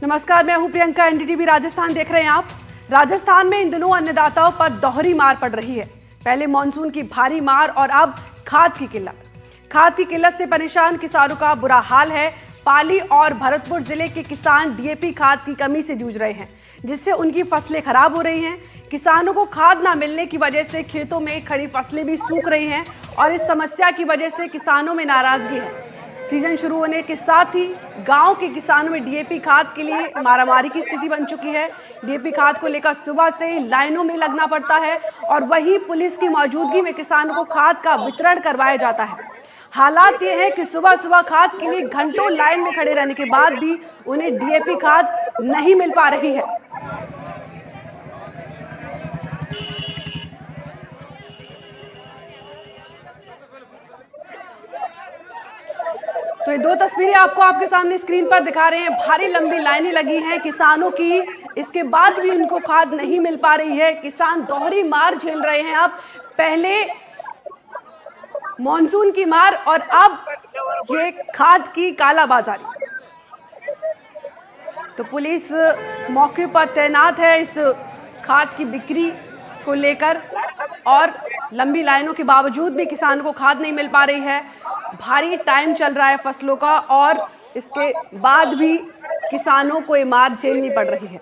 नमस्कार, मैं हूं प्रियंका। एनडीटीवी राजस्थान देख रहे हैं आप। राजस्थान में इन दिनों अन्नदाताओं पर दोहरी मार पड़ रही है। पहले मानसून की भारी मार और अब खाद की किल्लत। खाद की किल्लत से परेशान किसानों का बुरा हाल है। पाली और भरतपुर जिले के किसान डीएपी खाद की कमी से जूझ रहे हैं, जिससे उनकी फसलें खराब हो रही हैं। किसानों को खाद ना मिलने की वजह से खेतों में खड़ी फसलें भी सूख रही हैं और इस समस्या की वजह से किसानों में नाराजगी है। सीजन शुरू होने के साथ ही गांव के किसानों में डीएपी खाद के लिए मारामारी की स्थिति बन चुकी है। डीएपी खाद को लेकर सुबह से लाइनों में लगना पड़ता है और वहीं पुलिस की मौजूदगी में किसानों को खाद का वितरण करवाया जाता है। हालात ये है कि सुबह सुबह खाद के लिए घंटों लाइन में खड़े रहने के बाद भी उन्हें डीएपी खाद नहीं मिल पा रही है। तो ये दो तस्वीरें आपको आपके सामने स्क्रीन पर दिखा रहे हैं। भारी लंबी लाइनें लगी हैं किसानों की, इसके बाद भी उनको खाद नहीं मिल पा रही है। किसान दोहरी मार झेल रहे हैं। अब पहले मॉनसून की मार और अब ये खाद की कालाबाजारी। तो पुलिस मौके पर तैनात है इस खाद की बिक्री को लेकर, और लंबी लाइनों के बावजूद भी किसानों को खाद नहीं मिल पा रही है। भारी टाइम चल रहा है फसलों का और इसके बाद भी किसानों को ये मार झेलनी पड़ रही है।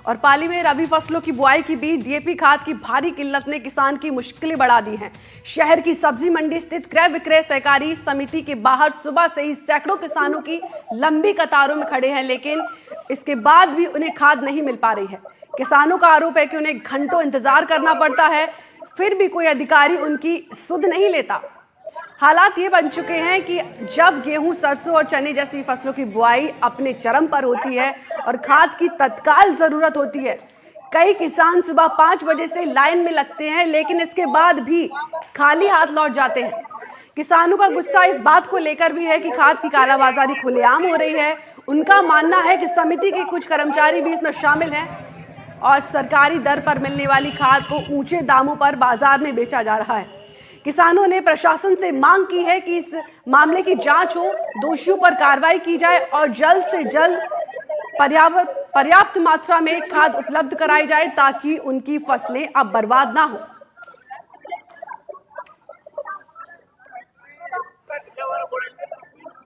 और पाली में रबी फसलों की बुआई के बीच डीएपी खाद की भारी किल्लत ने किसान की मुश्किलें बढ़ा दी हैं। शहर की सब्जी मंडी स्थित क्रय विक्रय सहकारी समिति के बाहर सुबह से ही सैकड़ों किसानों की लंबी कतारों में खड़े हैं, लेकिन इसके बाद भी उन्हें खाद नहीं मिल पा रही है। किसानों का आरोप है कि उन्हें घंटों इंतजार करना पड़ता है, फिर भी कोई अधिकारी उनकी सुध नहीं लेता। हालात ये बन चुके हैं कि जब गेहूं, सरसों और चने जैसी फसलों की बुआई अपने चरम पर होती है और खाद की तत्काल जरूरत होती है, कई किसान सुबह 5 बजे से लाइन में लगते हैं, लेकिन इसके बाद भी खाली हाथ लौट जाते हैं। किसानों का गुस्सा इस बात को लेकर भी है कि खाद की कालाबाजारी खुलेआम हो रही है। उनका मानना है कि समिति के कुछ कर्मचारी भी इसमें शामिल हैं और सरकारी दर पर मिलने वाली खाद को ऊंचे दामों पर बाजार में बेचा जा रहा है। किसानों ने प्रशासन से मांग की है कि इस मामले की जांच हो, दोषियों पर कार्रवाई की जाए और जल्द से जल्द पर्याप्त मात्रा में खाद उपलब्ध कराई जाए ताकि उनकी फसलें अब बर्बाद ना हो।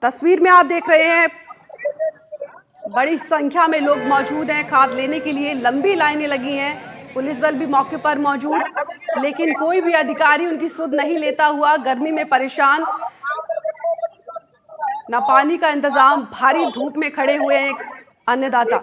तस्वीर में आप देख रहे हैं बड़ी संख्या में लोग मौजूद हैं खाद लेने के लिए। लंबी लाइनें लगी हैं, पुलिस बल भी मौके पर मौजूद, लेकिन कोई भी अधिकारी उनकी सुध नहीं लेता हुआ गर्मी में परेशान। न पानी का इंतजाम, भारी धूप में खड़े हुए हैं अन्नदाता।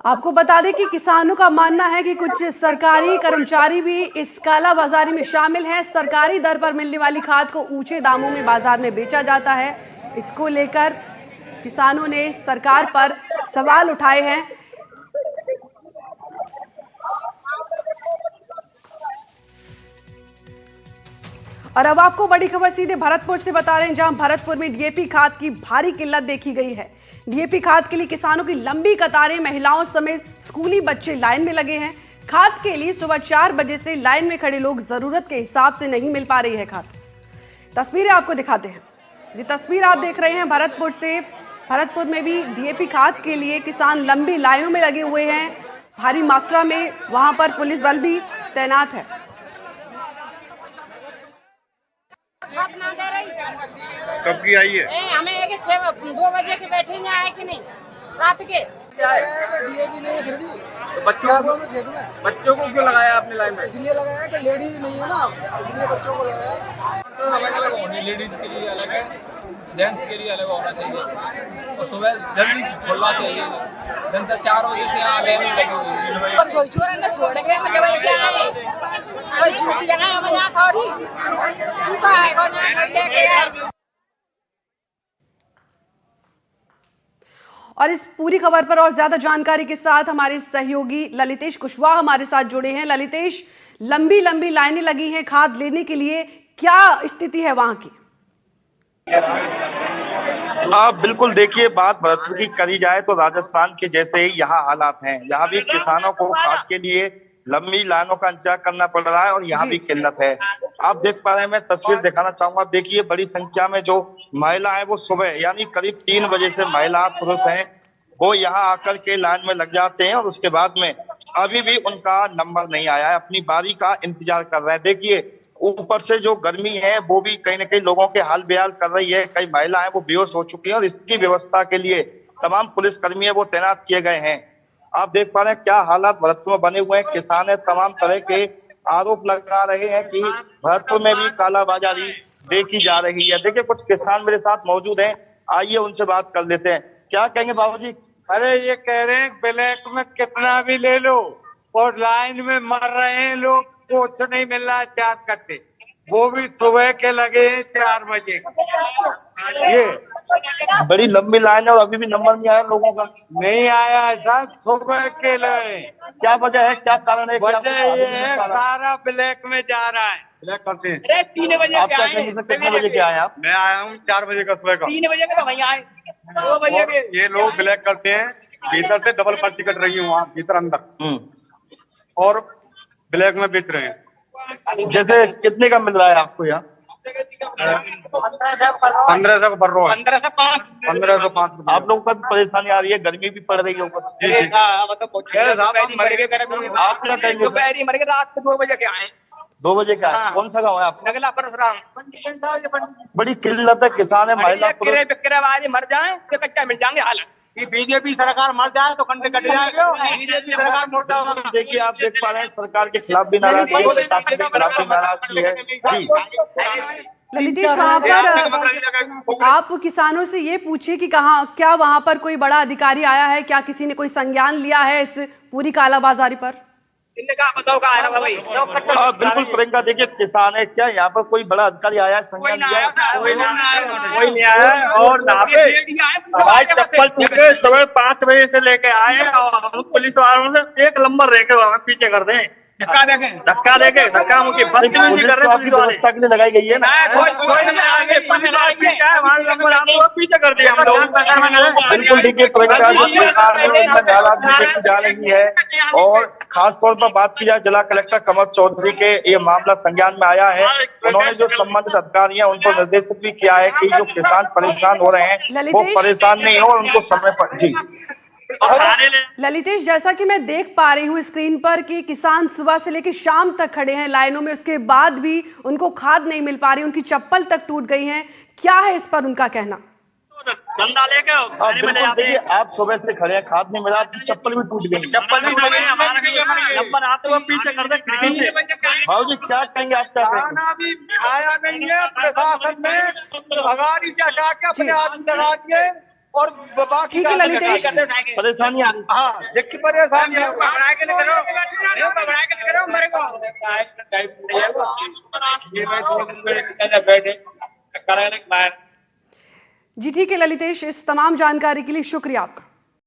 आपको बता दें कि किसानों का मानना है कि कुछ सरकारी कर्मचारी भी इस कालाबाजारी में शामिल हैं। सरकारी दर पर मिलने वाली खाद को ऊंचे दामों में बाजार में बेचा जाता है। इसको लेकर किसानों ने सरकार पर सवाल उठाए हैं। और अब आपको बड़ी खबर सीधे भरतपुर से बता रहे हैं, जहां भरतपुर में डीएपी खाद की भारी किल्लत देखी गई है। डीएपी खाद के लिए किसानों की लंबी कतारें, महिलाओं समेत स्कूली बच्चे लाइन में लगे हैं। खाद के लिए सुबह 4 बजे से लाइन में खड़े लोग जरूरत के हिसाब से नहीं मिल पा रही है खाद। तस्वीरें आपको दिखाते हैं। ये तस्वीर आप देख रहे हैं भरतपुर से। भरतपुर में भी डीएपी खाद के लिए किसान लंबी लाइनों में लगे हुए हैं। भारी मात्रा में वहां पर पुलिस बल भी तैनात है। कब की आई है? हमें 2 बजे के बैठे हैं, आए कि नहीं रात के। डीएपी नहीं है सर जी। बच्चों को क्यों लगाया आपने लाइन में? इसलिए लगाया कि लेडीज नहीं है ना, इसलिए बच्चों को लगाया। अलग अलग होने, लेडीज के लिए अलग है, जेंट्स के लिए अलग होना चाहिए और सुबह जल्दी खुलना चाहिए। जनता 4 बजे से यहाँ लाइन में लगी हुई है। तो छोड़ ना छोड़ेंगे मजे भाई क्या है कोई छुट्टी जगह है यहाँ थोड़ी तू तो आएगा यहाँ कोई लेके आए। और इस पूरी खबर पर और ज्यादा जानकारी के साथ हमारे सहयोगी ललितेश कुशवाहा हमारे साथ जुड़े हैं। ललितेश, लंबी लंबी लाइनें लगी हैं खाद लेने के लिए, क्या स्थिति है वहां की? बिल्कुल, देखिए, बात भरतपुर की करी जाए तो राजस्थान के जैसे ही यहाँ हालात हैं। यहाँ भी किसानों को खाद के लिए लंबी लाइनों का इंतजार करना पड़ रहा है और यहाँ भी किल्लत है। आप देख पा रहे हैं, मैं तस्वीर दिखाना चाहूंगा। देखिए, बड़ी संख्या में जो महिला है वो सुबह यानी करीब 3 बजे से महिला पुरुष हैं वो यहाँ आकर के लाइन में लग जाते हैं और उसके बाद में अभी भी उनका नंबर नहीं आया है, अपनी बारी का इंतजार कर रहे हैं। देखिए, ऊपर से जो गर्मी है वो भी कहीं ना कहीं लोगों के हाल बेहाल कर रही है। कई महिलाएं वो बेहोश हो चुकी हैं और इसकी व्यवस्था के लिए तमाम पुलिसकर्मी है वो तैनात किए गए हैं। आप देख पा रहे हैं क्या हालात भरतपुर में बने हुए हैं। किसान तमाम तरह के आरोप लगा रहे हैं कि भरतपुर में भी कालाबाजारी देखी जा रही है। देखिए, कुछ किसान मेरे साथ मौजूद हैं, आइए उनसे बात कर लेते हैं। क्या कहेंगे बाबूजी? अरे ये कह रहे हैं ब्लैक में कितना भी ले लो और लाइन में मर रहे हैं लोग, कुछ नहीं मिल रहा है। 4 कट्टे वो भी सुबह के लगे हैं 4 बजे। ये बड़ी लंबी लाइन है और अभी भी नंबर नहीं आया लोगों का। नहीं आया है साहब, सुबह के लगे। क्या वजह है, क्या कारण है? वजह ये है सारा ब्लैक में जा रहा है। ब्लैक करते हैं। अरे 3 बजे आप क्या कहेंगे? कितने बजे के आए आप? मैं आया हूँ 4 बजे का सुबह का। 3 बजे के तो वहीं आए 2 बजे के। ये लोग ब्लैक करते हैं, भीतर से डबल पर्ची कट रही है वहाँ भीतर अंदर और ब्लैक में बेच रहे हैं। जैसे कितने का मिल रहा है आपको यहाँ? 1500 का भर रहा है। 1505। आप लोगों को परेशानी आ रही है, गर्मी भी पड़ रही है ऊपर। आप क्या कहेंगे? दोपहर मर के रात के 2 बजे के आए। 2 बजे का है। कौन सा गाँव है आपका? नगला परशुराम। बड़ी किल्लत है, किसान है, महिला पुरुष। बिक्रे वाले मर जाए तो कच्चा मिल जाएंगे हालत। बीजेपी सरकार मर जाए तो कंधे कट जाएंगे। बीजेपी सरकार मोटा होगा। देखिए, आप देख पा रहे हैं सरकार के खिलाफ भी नाराजगी है, प्रशासन के खिलाफ भी नाराजगी है। जी ललितेश, वहां पर आप किसानों से ये पूछिए कि क्या वहां पर कोई बड़ा अधिकारी आया है, क्या किसी ने कोई संज्ञान लिया है इस पूरी कालाबाजारी पर? बिल्कुल प्रियंका, देखिए किसान है, क्या यहाँ पर कोई बड़ा अधिकारी आया है, संज्ञान लिया है? कोई नहीं आया है। और यहाँ पे हमारी चप्पल टूट गए, सुबह 5 बजे से लेके आए और पुलिस वालों ने एक नंबर लेके वहाँ पीछे कर दें। धक्का देके धक्का मुझी बस नहीं कर रहे। आपकी व्यवस्था के लिए लगाई गई है ना? पीछे कर दिया हम लोग। बिल्कुल, देखिए प्रियंका, जा रही है और खास तौर पर बात की जाए जिला कलेक्टर कमर चौधरी के ये मामला संज्ञान में आया है। उन्होंने जो संबंधित अधिकारी हैं उनको निर्देशित भी किया है कि जो किसान परेशान हो रहे हैं वो परेशान नहीं हो और उनको समय पर। जी ललितेश, जैसा कि मैं देख पा रही हूँ स्क्रीन पर कि किसान सुबह से लेकर शाम तक खड़े हैं लाइनों में, उसके बाद भी उनको खाद नहीं मिल पा रही, उनकी चप्पल तक टूट गई है। क्या है इस पर उनका कहना? बिल्कुल, देखिए आप सुबह से खड़े हैं, खाद नहीं मिला, चप्पल भी टूट गई। चप्पल भी नंबर आते हुए पीछे कर दे। भाजी क्या कहेंगे आप? क्या कहेंगे? खाना भी खाया नहीं है, प्रशासन ने भगाड़ी चढ़ा के अपने आदमी लगा दिए और ठीक है ललितेश, परेशानी आ रही है। हाँ, देखिए परेशानी है। जी ठीक है ललितेश, इस तमाम जानकारी के लिए शुक्रिया आपका।